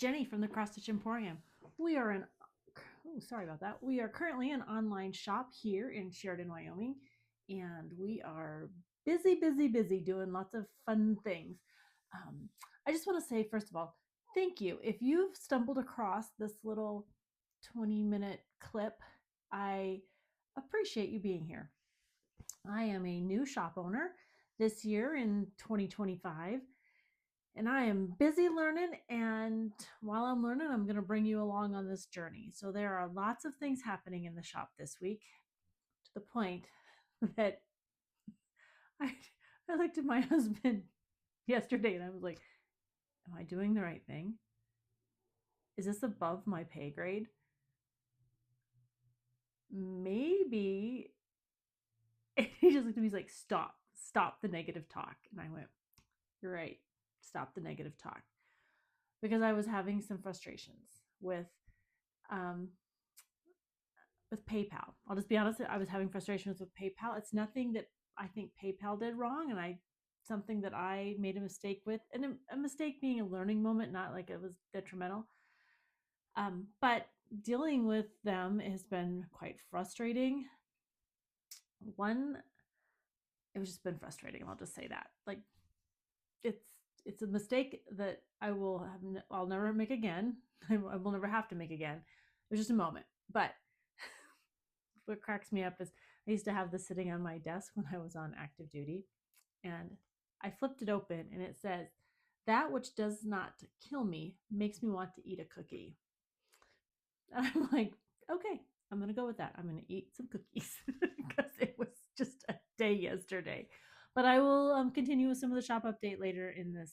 Jenny from the Cross Stitch Emporium. We are an sorry about that. We are currently an online shop here in Sheridan, Wyoming, and we are busy doing lots of fun things. I just want to say, first of all, thank you. If you've stumbled across this little 20-minute clip, I appreciate you being here. I am a new shop owner this year in 2025, and I am busy learning. And while I'm learning, I'm going to bring you along on this journey. So there are lots of things happening in the shop this week, to the point that I, I looked at my husband yesterday and I was like, am I doing the right thing? Is this above my pay grade? Maybe. And he just looked at me, he's like, stop the negative talk. And I went, you're right. Stop the negative talk. Because I was having some frustrations um, with PayPal. I'll just be honest, I was having frustrations with PayPal. It's nothing that I think PayPal did wrong, and something that I made a mistake with, and a mistake being a learning moment, not like it was detrimental. But dealing with them has been quite frustrating. It was just been frustrating. I'll just say that. Like, it's a mistake that I'll never make again. I will never have to make again. It was just a moment. But what cracks me up is I used to have this sitting on my desk when I was on active duty, and I flipped it open and it says, "That which does not kill me makes me want to eat a cookie." And I'm like, okay, I'm going to go with that. I'm going to eat some cookies because it was just a day yesterday. But I will continue with some of the shop update later in this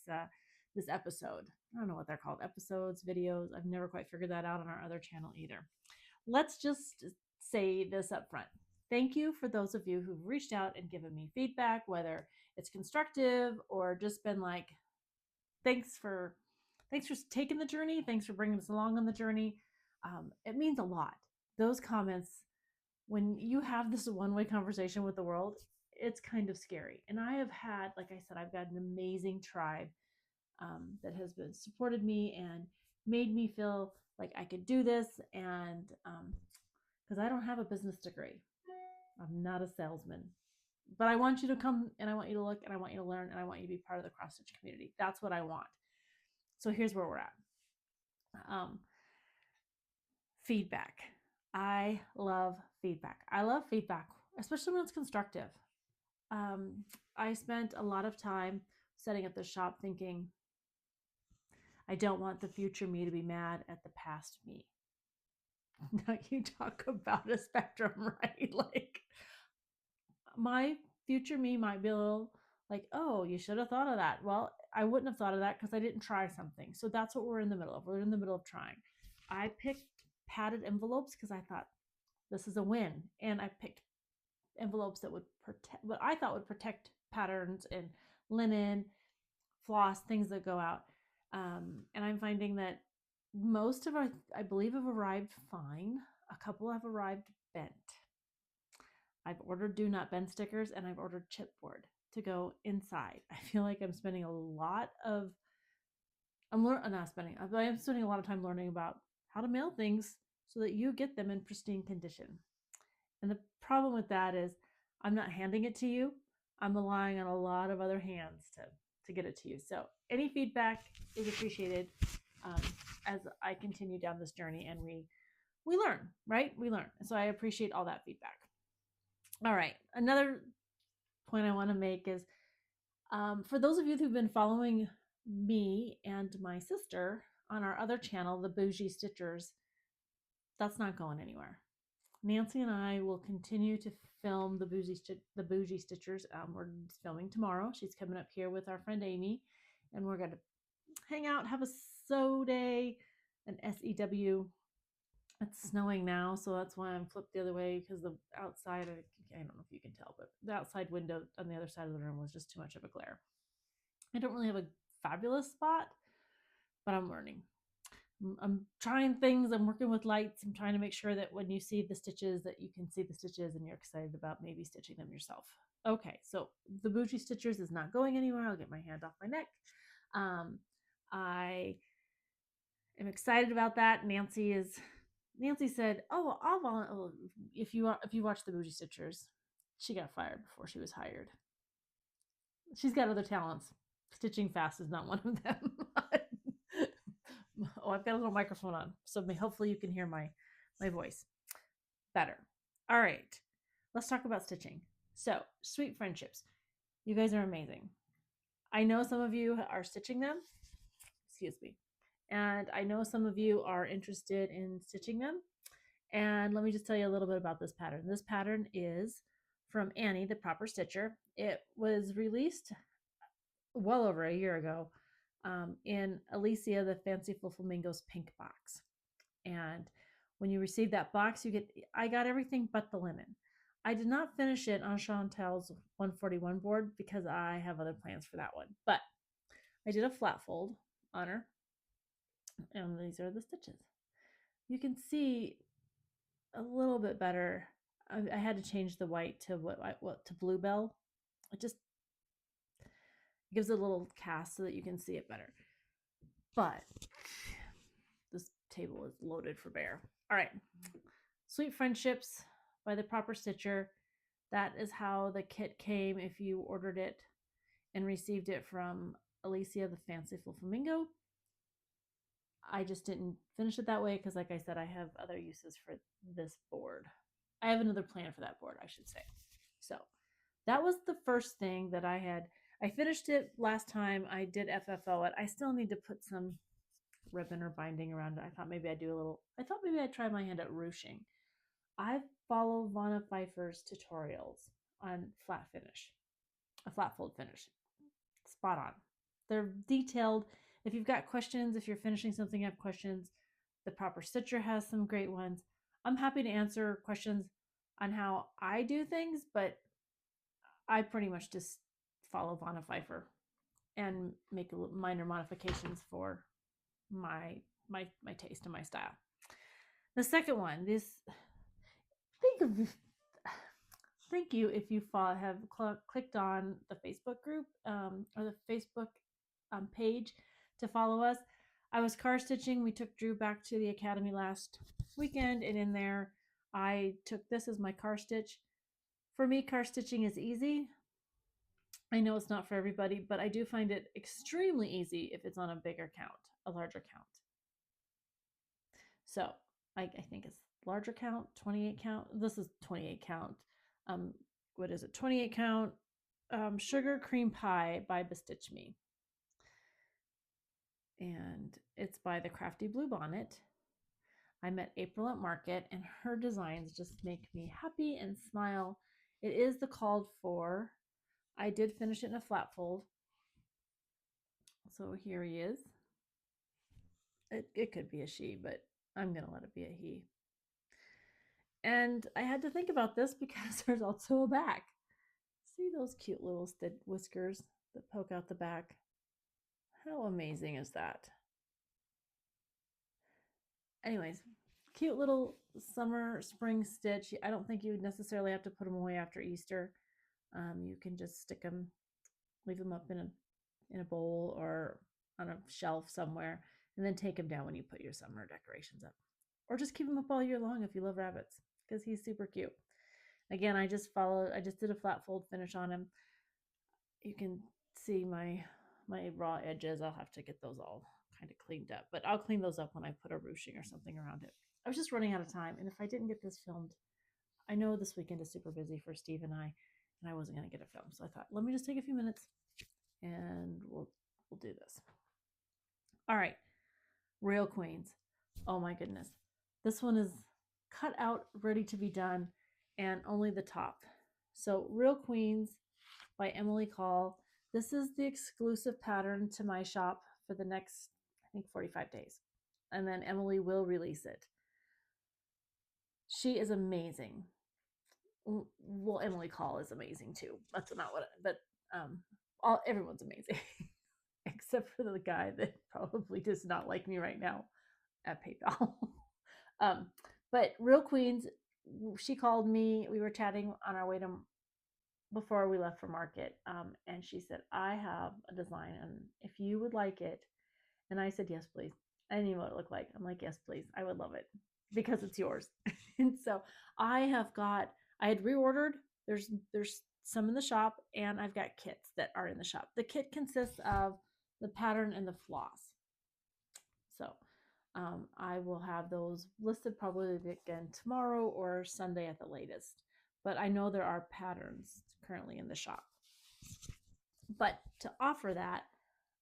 episode. I don't know what they're called, episodes, videos. I've never quite figured that out on our other channel either. Let's just say this up front. Thank you for those of you who've reached out and given me feedback, whether it's constructive or just been like, thanks for taking the journey. Thanks for bringing us along on the journey. It means a lot. Those comments, when you have this one-way conversation with the world, it's kind of scary. And I have had, like I said, I've got an amazing tribe that has been supported me and made me feel like I could do this. And because I don't have a business degree, I'm not a salesman, but I want you to come and I want you to look and I want you to learn and I want you to be part of the cross stitch community. That's what I want. So here's where we're at. Feedback. I love feedback. I love feedback, especially when it's constructive. I spent a lot of time setting up the shop thinking, I don't want the future me to be mad at the past me. Now you talk about a spectrum, right? Like, my future me might be a little like, oh, you should have thought of that. Well, I wouldn't have thought of that because I didn't try something. So that's what we're in the middle of. We're in the middle of trying. I picked padded envelopes because I thought this is a win. And I picked envelopes that would protect what I thought would protect patterns and linen, floss, things that go out. And I'm finding that most of our, I believe, have arrived fine. A couple have arrived bent. I've ordered do not bend stickers and I've ordered chipboard to go inside. I feel like I'm spending a lot of, I'm spending a lot of time learning about how to mail things so that you get them in pristine condition. And the problem with that is I'm not handing it to you. I'm relying on a lot of other hands to get it to you. So any feedback is appreciated as I continue down this journey, and we learn, right? We learn. So I appreciate all that feedback. All right. Another point I want to make is for those of you who've been following me and my sister on our other channel, the Bougie Stitchers, that's not going anywhere. Nancy and I will continue to film the Bougie Stitchers. We're filming tomorrow. She's coming up here with our friend Amy, and we're going to hang out, have a sew day, an SEW. It's snowing now, so that's why I'm flipped the other way, because the outside, I don't know if you can tell, but the outside window on the other side of the room was just too much of a glare. I don't really have a fabulous spot, but I'm learning. I'm trying things. I'm working with lights. I'm trying to make sure that when you see the stitches that you can see the stitches and you're excited about maybe stitching them yourself. Okay, so the Bougie Stitchers is not going anywhere. I'll get my hand off my neck. I I'm excited about that. Nancy said, "Oh, I'll volunteer if you watch the Bougie Stitchers." She got fired before she was hired. She's got other talents. Stitching fast is not one of them. Oh, I've got a little microphone on, so hopefully you can hear my voice better. All right, let's talk about stitching. So, sweet friendships. You guys are amazing. I know some of you are stitching them. Excuse me. And I know some of you are interested in stitching them. And let me just tell you a little bit about this pattern. This pattern is from Annie, the Proper Stitcher. It was released well over a year ago in Alicia, the Fanciful Flamingo's pink box. And when you receive that box, I got everything but the linen. I did not finish it on Chantel's 141 board because I have other plans for that one. But I did a flat fold on her. And these are the stitches. You can see a little bit better. I had to change the white to to bluebell. It just gives a little cast so that you can see it better. But this table is loaded for bear. All right. Sweet Friendships by the Proper Stitcher. That is how the kit came if you ordered it and received it from Alicia, the Fanciful Flamingo. I just didn't finish it that way because, like I said, I have other uses for this board. I have another plan for that board, I should say. So that was the first thing that I had. I finished it last time. I did FFO it. I still need to put some ribbon or binding around it. I thought maybe I'd try my hand at ruching. I follow Vanna Pfeiffer's tutorials on flat finish, a flat fold finish. Spot on. They're detailed. If you've got questions, if you're finishing something, you have questions, the Proper Stitcher has some great ones. I'm happy to answer questions on how I do things, but I pretty much just follow Vanna Pfeiffer and make minor modifications for my taste and my style. The second one, thank you if you have clicked on the Facebook group or the Facebook page to follow us. I was car stitching. We took Drew back to the academy last weekend, and in there I took this as my car stitch. For me, car stitching is easy. I know it's not for everybody, but I do find it extremely easy if it's on a bigger count, a larger count. So I think it's larger count, 28 count. This is 28 count. What is it? 28 count Sugar Cream Pie by Bestitch Me. And it's by the Crafty Blue Bonnet. I met April at Market, and her designs just make me happy and smile. It is the called for. I did finish it in a flat fold. So here he is. It could be a she, but I'm going to let it be a he. And I had to think about this because there's also a back. See those cute little whiskers that poke out the back? How amazing is that? Anyways, cute little summer, spring stitch. I don't think you would necessarily have to put them away after Easter. You can just stick them, leave them up in a bowl or on a shelf somewhere, and then take them down when you put your summer decorations up. Or just keep them up all year long if you love rabbits, because he's super cute. Again, I just did a flat fold finish on him. You can see my raw edges. I'll have to get those all kind of cleaned up, but I'll clean those up when I put a ruching or something around it. I was just running out of time, and if I didn't get this filmed, I know this weekend is super busy for Steve and I wasn't going to get it filmed. So I thought, let me just take a few minutes and we'll do this. All right. Real Queens. Oh my goodness. This one is cut out, ready to be done, and only the top. So Real Queens by Emily Call. This is the exclusive pattern to my shop for the next, I think, 45 days. And then Emily will release it. She is amazing. Well, Emily Call is amazing too. That's not what, but everyone's amazing. Except for the guy that probably does not like me right now at PayPal. But Real Queens, she called me. We were chatting on our way to before we left for market, and she said, I have a design, and if you would like it. And I said, yes, please. I didn't even know what it looked like. I'm like, yes, please. I would love it because it's yours. And so I had reordered. There's some in the shop, and I've got kits that are in the shop. The kit consists of the pattern and the floss. So I will have those listed probably again tomorrow or Sunday at the latest. But I know there are patterns currently in the shop. But to offer that,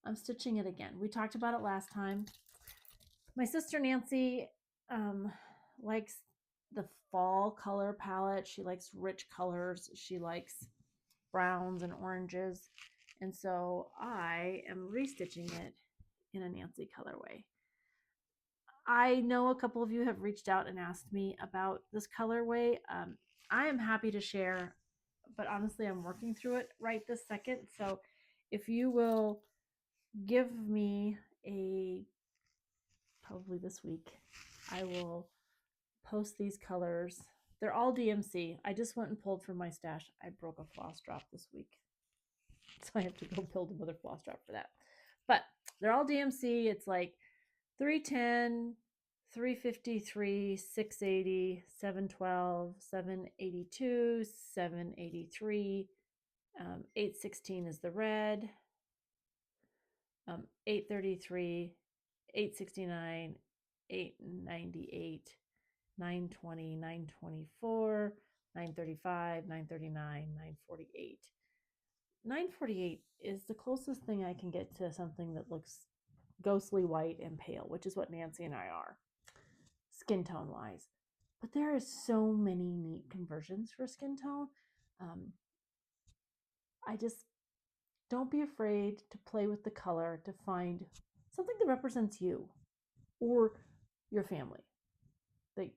I'm stitching it again. We talked about it last time. My sister Nancy likes the fall color palette. She likes rich colors. She likes browns and oranges. And so I am restitching it in a Nancy colorway. I know a couple of you have reached out and asked me about this colorway. I am happy to share, but honestly, I'm working through it right this second. So if you will give me probably this week, I will post these colors. They're all DMC. I just went and pulled from my stash. I broke a floss drop this week, so I have to go build another floss drop for that. But they're all DMC. It's like 310, 353, 680, 712, 782, 783. 816 is the red. 833, 869, 898, 920, 924, 935, 939, 948. 948 is the closest thing I can get to something that looks ghostly white and pale, which is what Nancy and I are, skin tone wise. But there are so many neat conversions for skin tone. I just don't be afraid to play with the color to find something that represents you or your family. Like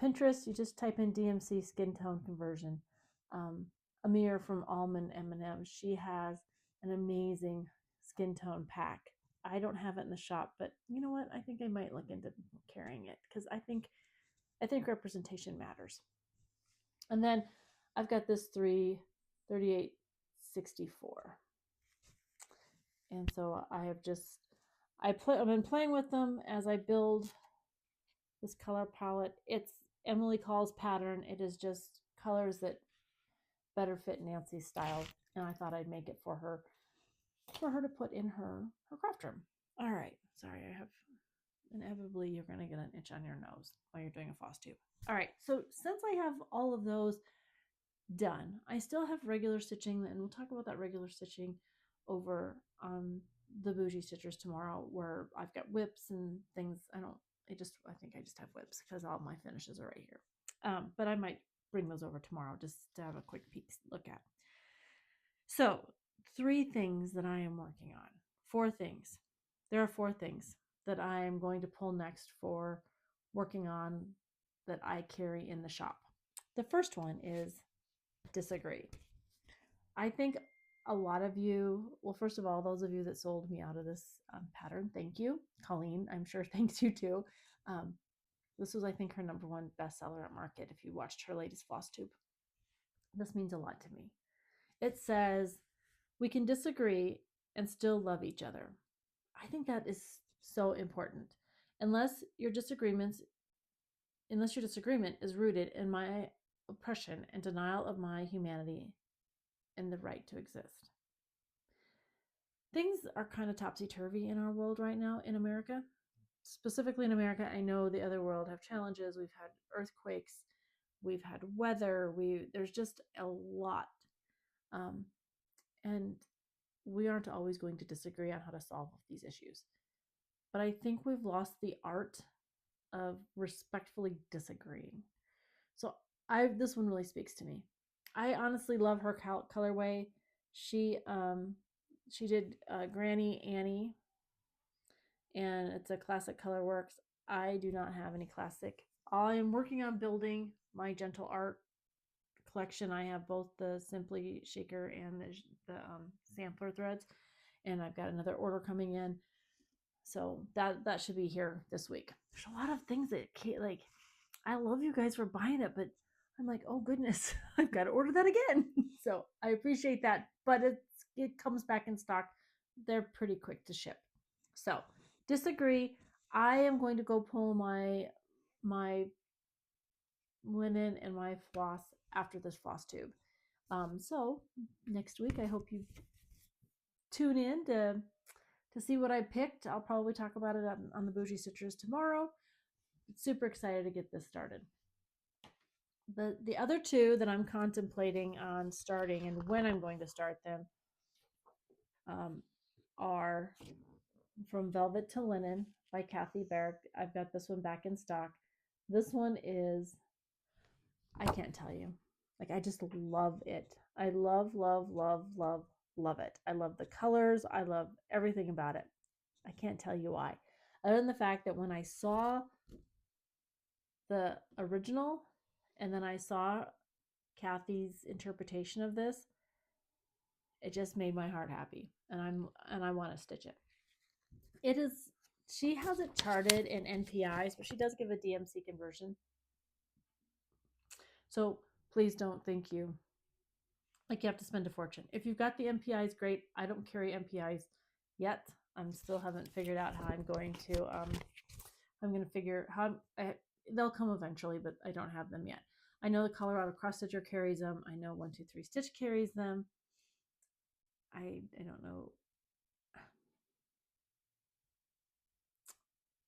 Pinterest, you just type in DMC skin tone conversion. Amir from Almond M&M, she has an amazing skin tone pack. I don't have it in the shop, but you know what? I think I might look into carrying it because I think representation matters. And then I've got this 3864. And so I've been playing with them as I build this color palette. It's Emily Call's pattern. It is just colors that better fit Nancy's style, and I thought I'd make it for her to put in her craft room. All right, sorry, I have inevitably you're going to get an itch on your nose while you're doing a FlossTube. All right, so since I have all of those done, I still have regular stitching, and we'll talk about that regular stitching over on the Bougie Stitchers tomorrow, where I've got whips and things. I think I just have whips because all my finishes are right here. But I might bring those over tomorrow just to have a quick look at. So 3 things that I am working on. 4 things. There are 4 things that I am going to pull next for working on that I carry in the shop. The first one is disagree. I think a lot of you, well, first of all, those of you that sold me out of this pattern, thank you. Colleen, I'm sure thanks you too. This was, I think, her #1 bestseller at market if you watched her latest FlossTube. This means a lot to me. It says, we can disagree and still love each other. I think that is so important. Unless your disagreement is rooted in my oppression and denial of my humanity and the right to exist. Things are kind of topsy-turvy in our world right now in America. Specifically in America, I know the other world have challenges. We've had earthquakes, we've had weather, there's just a lot. And we aren't always going to disagree on how to solve these issues. But I think we've lost the art of respectfully disagreeing. So this one really speaks to me. I honestly love her colorway. She did Granny Annie, and it's a classic colorworks. I do not have any classic. I am working on building my Gentle Art collection. I have both the Simply Shaker and the sampler threads, and I've got another order coming in. So that should be here this week. There's a lot of things that I love you guys for buying it, but I'm like, oh goodness, I've got to order that again. So I appreciate that, but it comes back in stock. They're pretty quick to ship. So disagree. I am going to go pull my linen and my floss after this floss tube. So next week I hope you tune in to see what I picked. I'll probably talk about it on the Bougie Stitchers tomorrow. Super excited to get this started. The other two that I'm contemplating on starting and when I'm going to start them are From Velvet to Linen by Kathy Berg. I've got this one back in stock. This one is, I can't tell you. Like, I just love it. I love, love, love, love, love it. I love the colors. I love everything about it. I can't tell you why. Other than the fact that when I saw the original and then I saw Kathy's interpretation of this, it just made my heart happy. And I want to stitch it. It is, she has it charted in NPIs, but she does give a DMC conversion. So please don't think you have to spend a fortune. If you've got the NPIs, great. I don't carry NPIs yet. I'm still haven't figured out how I'm going to figure how they'll come eventually, but I don't have them yet. I know the Colorado Cross Stitcher carries them. I know 123 Stitch carries them. I don't know.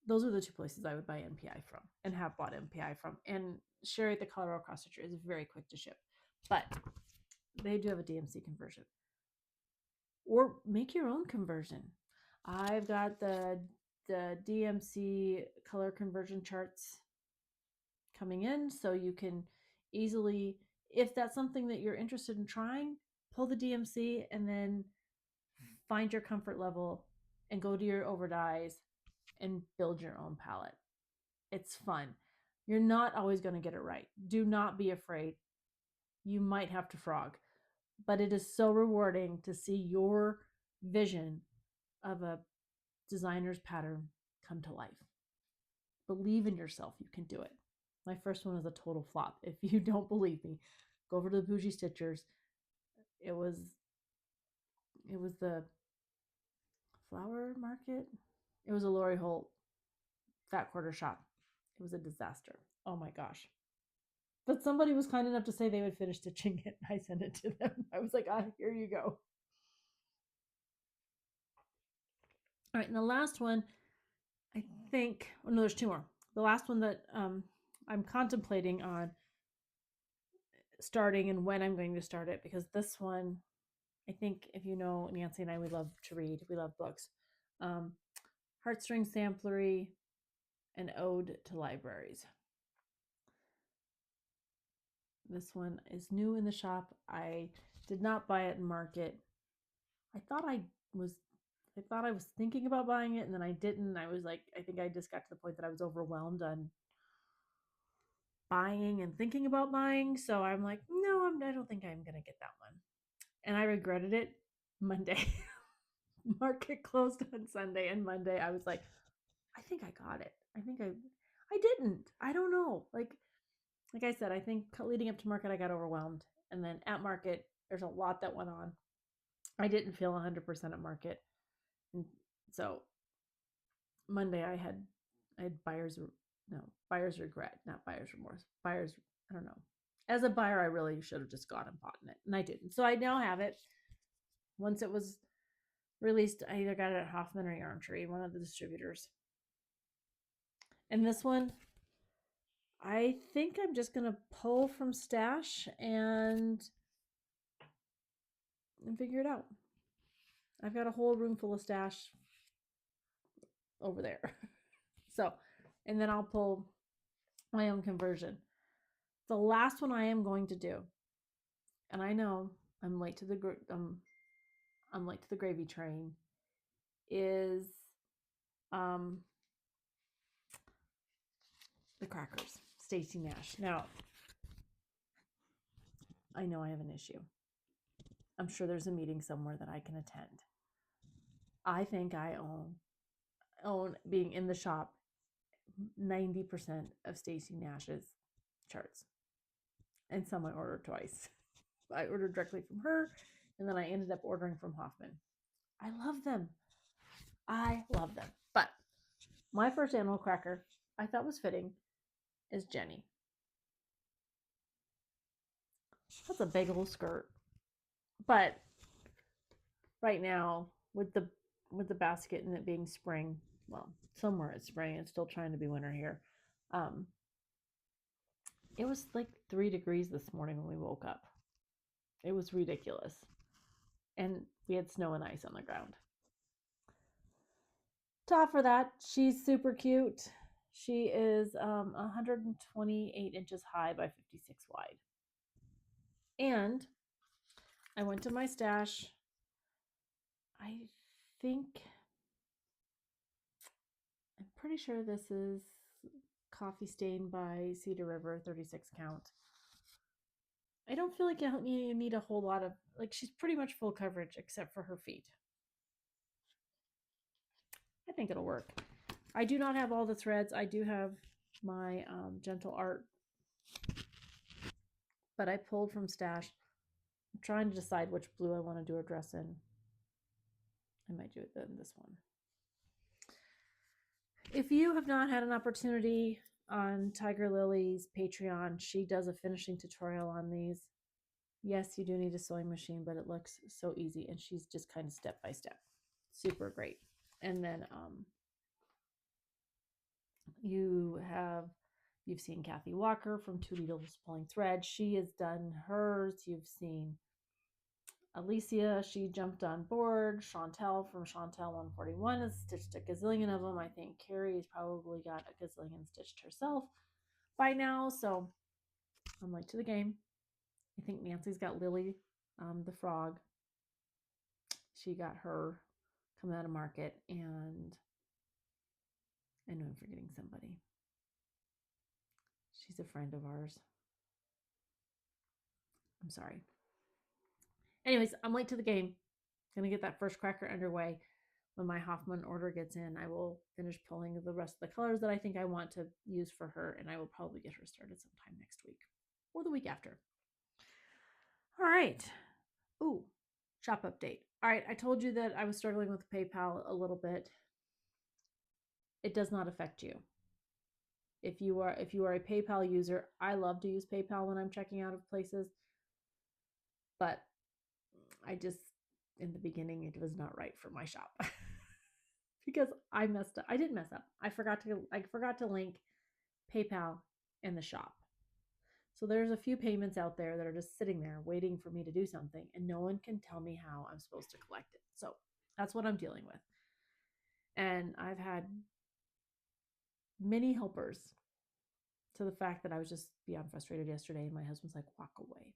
Those are the two places I would buy NPI from and have bought NPI from. And Sherry at the Colorado Cross Stitcher is very quick to ship, but they do have a DMC conversion. Or make your own conversion. I've got the DMC color conversion charts coming in, so you can easily, if that's something that you're interested in trying, pull the DMC and then find your comfort level and go to your overdyes and build your own palette. It's fun. You're not always going to get it right. Do not be afraid. You might have to frog, but it is so rewarding to see your vision of a designer's pattern come to life. Believe in yourself. You can do it. My first one was a total flop. If you don't believe me, go over to the Bougie Stitchers. It was the flower market. It was a Lori Holt fat quarter shop. It was a disaster. Oh my gosh. But somebody was kind enough to say they would finish stitching it. I sent it to them. I was like, here you go. All right, and the last one, I think, oh no, there's two more. The last one that I'm contemplating on starting and when I'm going to start it, because this one, I think if you know Nancy and I, we love to read. We love books. Heartstring Samplery, An Ode to Libraries. This one is new in the shop. I did not buy it in market. I thought I was thinking about buying it, and then I didn't. I was like, I think I just got to the point that I was overwhelmed on buying and thinking about buying. So I'm like, no, I don't think I'm gonna get that one. And I regretted it Monday. Market closed on Sunday, and Monday I was like, I think I got it. I didn't. I don't know. Like I said, I think leading up to market I got overwhelmed, and then at market there's a lot that went on. I didn't feel 100% at market, and so Monday I had buyer's regret, not buyer's remorse. I don't know. As a buyer, I really should have just gone and bought it, and I didn't. So I now have it. Once it was released, I either got it at Hoffman or Yarn Tree, one of the distributors. And this one, I think I'm just gonna pull from stash and figure it out. I've got a whole room full of stash over there. So, and then I'll pull my own conversion. The last one I am going to do, and I know I'm late to the gravy train, is the crackers, Stacy Nash. Now, I know I have an issue. I'm sure there's a meeting somewhere that I can attend. I think I own being in the shop 90% of Stacy Nash's charts, and some I ordered twice. I ordered directly from her, and then I ended up ordering from Hoffman. I love them. But my first animal cracker I thought was fitting is Jenny. That's a big old skirt. But right now, with the basket and it being spring, well, somewhere it's spring, it's still trying to be winter here. Um, it was like 3 degrees this morning when we woke up. It was ridiculous. And we had snow and ice on the ground. Top for that, she's super cute. She is 128 inches high by 56 wide. And I went to my stash. I think, I'm pretty sure this is Coffee Stain by Cedar River, 36 count. I don't feel like you need a whole lot of, like, she's pretty much full coverage except for her feet. I think it'll work. I do not have all the threads. I do have my Gentle Art, but I pulled from stash. I'm trying to decide which blue I want to do a dress in. I might do it in this one. If you have not had an opportunity on Tiger Lily's Patreon, she does a finishing tutorial on these. Yes, you do need a sewing machine, but it looks so easy, and she's just kind of step by step. Super great. And then you've seen Kathy Walker from Two Needles Pulling Thread. She has done hers. You've seen Alicia, she jumped on board. Chantel from Chantel 141 has stitched a gazillion of them. I think Carrie has probably got a gazillion stitched herself by now. So I'm late to the game. I think Nancy's got Lily, the frog. She got her coming out of market, and I know I'm forgetting somebody. She's a friend of ours. I'm sorry. Anyways, I'm late to the game. Gonna get that first cracker underway. When my Hoffman order gets in, I will finish pulling the rest of the colors that I think I want to use for her, and I will probably get her started sometime next week or the week after. All right. Ooh, shop update. All right, I told you that I was struggling with PayPal a little bit. It does not affect you. If you are a PayPal user, I love to use PayPal when I'm checking out of places, but I just, in the beginning, it was not right for my shop. Because I messed up. I didn't mess up. I forgot to link PayPal and the shop. So there's a few payments out there that are just sitting there waiting for me to do something, and no one can tell me how I'm supposed to collect it. So that's what I'm dealing with. And I've had many helpers to the fact that I was just beyond frustrated yesterday, and my husband's like, walk away.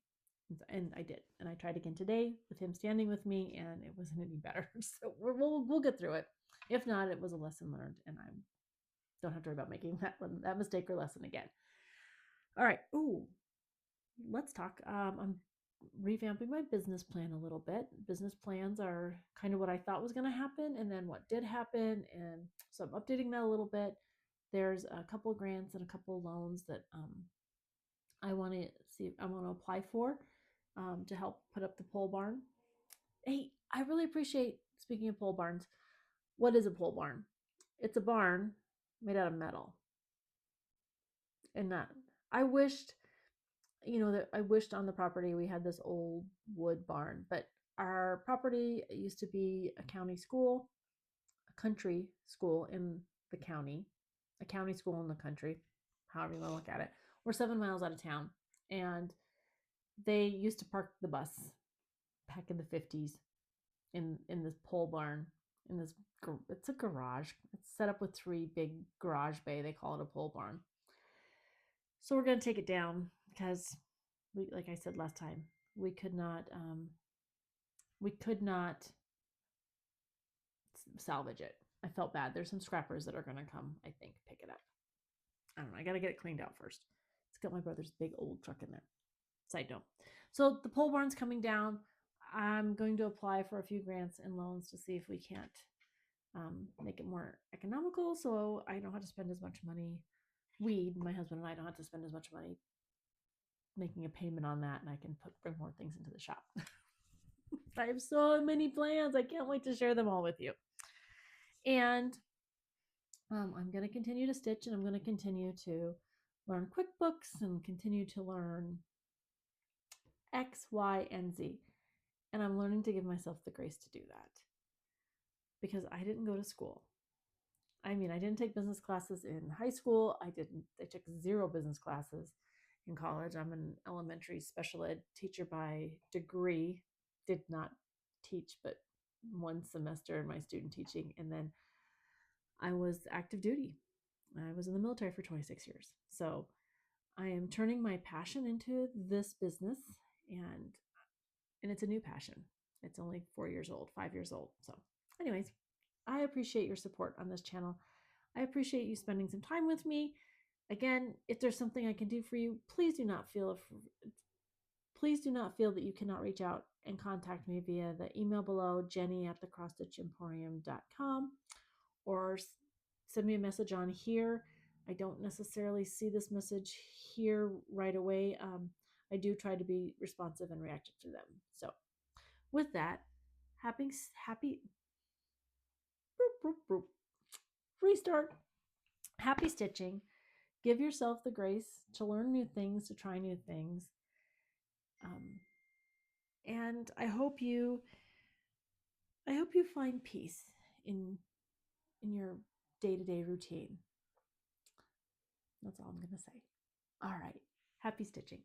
And I did. And I tried again today with him standing with me, and it wasn't any better. So we'll get through it. If not, it was a lesson learned, and I don't have to worry about making that mistake or lesson again. All right. Ooh, let's talk. I'm revamping my business plan a little bit. Business plans are kind of what I thought was going to happen, and then what did happen, and so I'm updating that a little bit. There's a couple grants and a couple loans that I want to apply for to help put up the pole barn. Hey, I really appreciate, speaking of pole barns, what is a pole barn? It's a barn made out of metal. And that, I wished, that I wished on the property we had this old wood barn, but our property used to be a county school, a country school in the county, a county school in the country, however you want to look at it. We're 7 miles out of town, and they used to park the bus back in the 50s in this pole barn, in this, it's a garage. It's set up with 3 big garage bay. They call it a pole barn. So we're going to take it down because we, like I said last time, we could not salvage it. I felt bad. There's some scrappers that are going to come, I think, pick it up. I don't know. I got to get it cleaned out first. It's got my brother's big old truck in there. Side note. So the pole barn's coming down. I'm going to apply for a few grants and loans to see if we can't make it more economical, so I don't have to spend as much money. My husband and I don't have to spend as much money making a payment on that, and I can bring more things into the shop. I have so many plans. I can't wait to share them all with you. And I'm going to continue to stitch, and I'm going to continue to learn QuickBooks and continue to learn X, Y, and Z. And I'm learning to give myself the grace to do that because I didn't go to school. I mean, I didn't take business classes in high school. I took 0 business classes in college. I'm an elementary special ed teacher by degree. Did not teach but one semester in my student teaching. And then I was active duty. I was in the military for 26 years. So I am turning my passion into this business, and it's a new passion. It's only 4 years old, 5 years old. So anyways, I appreciate your support on this channel. I appreciate you spending some time with me. Again, if there's something I can do for you, please do not feel that you cannot reach out and contact me via the email below, jenny@thecrossstitchemporium.com, or send me a message on here. I don't necessarily see this message here right away. I do try to be responsive and reactive to them. So with that, happy boop, boop, boop, restart. Happy stitching. Give yourself the grace to learn new things, to try new things. And I hope you find peace in your day-to-day routine. That's all I'm going to say. All right. Happy stitching.